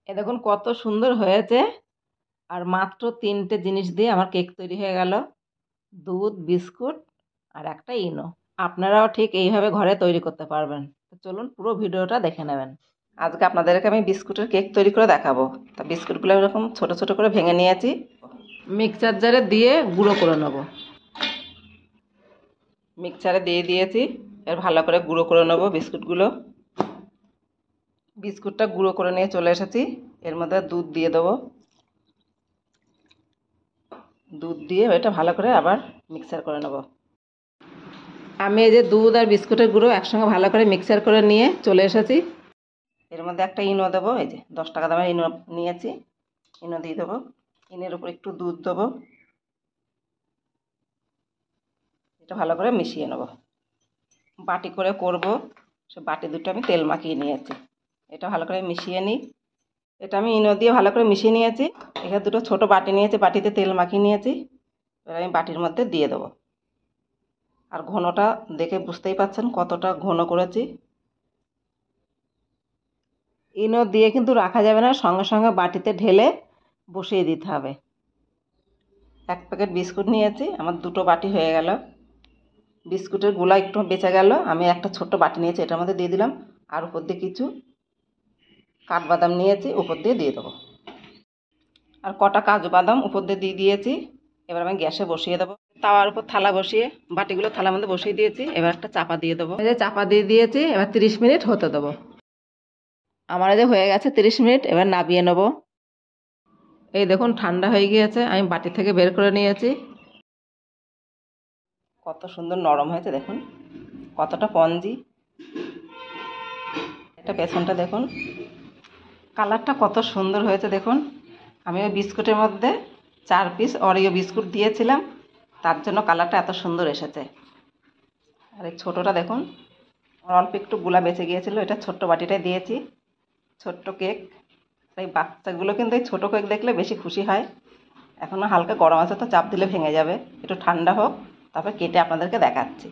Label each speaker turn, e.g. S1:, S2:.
S1: এ দেখুন কত সুন্দর হয়েছে। আর মাত্র 3টে জিনিস দিয়ে আমার কেক তৈরি হয়ে গেল, দুধ, বিস্কুট আর একটা ইনো। আপনারাও ঠিক এইভাবে ঘরে তৈরি করতে পারবেন। তো চলুন পুরো ভিডিওটা দেখে নেবেন। আজকে আপনাদেরকে আমি বিস্কুটের কেক তৈরি করে দেখাবো। তা বিস্কুটগুলো এরকম ছোট ছোট করে ভেঙে নিয়েছি, মিক্সচার জারে দিয়ে গুঁড়ো করে নেব। মিক্সচারে দিয়ে দিয়েছি, এর ভালো করে গুঁড়ো করে নেব বিস্কুটগুলো। বিস্কুটটা গুঁড়ো করে নিয়ে চলে এসেছি, এর মধ্যে দুধ দিয়ে দেবো। দুধ দিয়ে এটা ভালো করে আবার মিক্সচার করে নেব। আমি এই যে দুধ আর বিস্কুটের গুঁড়ো একসঙ্গে ভালো করে মিক্সচার করে নিয়ে চলে এসেছি। এর মধ্যে একটা ইনো দেবো, এই যে 10 টাকা দামের ইনো নিয়েছি, ইনো দিয়ে দেবো। ইনের উপর একটু দুধ দেবো, এটা ভালো করে মিশিয়ে নেব। বাটি করে করব, সে বাটি দুটো আমি তেল মাখিয়ে নিয়েছি। এটা ভালো করে মিশিয়ে নিই। এটা আমি ইনো দিয়ে ভালো করে মিশিয়ে নিয়েছি। এখানে দুটো ছোট বাটি নিয়েছি, বাটিতে তেল মাখিয়ে নিয়েছি। এবার আমি বাটির মধ্যে দিয়ে দেবো। আর ঘনটা দেখে বুঝতেই পাচ্ছেন কতটা ঘন করেছি। ইনো দিয়ে কিন্তু রাখা যাবে না, সঙ্গে সঙ্গে বাটিতে ঢেলে বসিয়ে দিতে হবে। 1 প্যাকেট বিস্কুট নিয়েছি, আমার 2টো বাটি হয়ে গেল। বিস্কুটের গোলা একটু বেঁচে গেল, আমি একটা ছোট্ট বাটি নিয়েছি, এটার মধ্যে দিয়ে দিলাম। আর উপর দিয়ে কিছু কাঠবাদাম নিয়েছি, উপর দিয়ে দিয়ে দেবো। আর কটা কাজু বাদাম উপর দিয়ে দিয়ে দিয়েছি। এবার আমি গ্যাসে বসিয়ে দেবো। তাওয়ার উপর থালা বসিয়ে বাটিগুলো থালার মধ্যে বসিয়ে দিয়েছি। এবার একটা চাপা দিয়ে দেবো। এই যে চাপা দিয়ে দিয়েছি, এবার 30 মিনিট হতে দেবো। আমার এই যে হয়ে গেছে 30 মিনিট, এবার নামিয়ে নেব। এই দেখুন ঠান্ডা হয়ে গিয়েছে, আমি বাটি থেকে বের করে নিয়েছি। কত সুন্দর নরম হয়েছে দেখুন, কতটা স্পঞ্জি। এটা পেছনটা দেখুন, কালারটা কত সুন্দর হয়েছে দেখুন। আমি ওই বিস্কুটের মধ্যে 4 পিস অরিও বিস্কুট দিয়েছিলাম, তার জন্য কালারটা এত সুন্দর এসেছে। আর এই ছোটোটা দেখুন, আমার অল্প একটু গুলা বেঁচে গিয়েছিলো, এটা ছোট্ট বাটিটায় দিয়েছি। ছোট্ট কেক, তাই বাচ্চাগুলো কিন্তু এই ছোটো কেক দেখলে বেশি খুশি হয়। এখনও হালকা গরম আছে, তো চাপ দিলে ভেঙে যাবে। একটু ঠান্ডা হোক, তারপর কেটে আপনাদেরকে দেখাচ্ছি।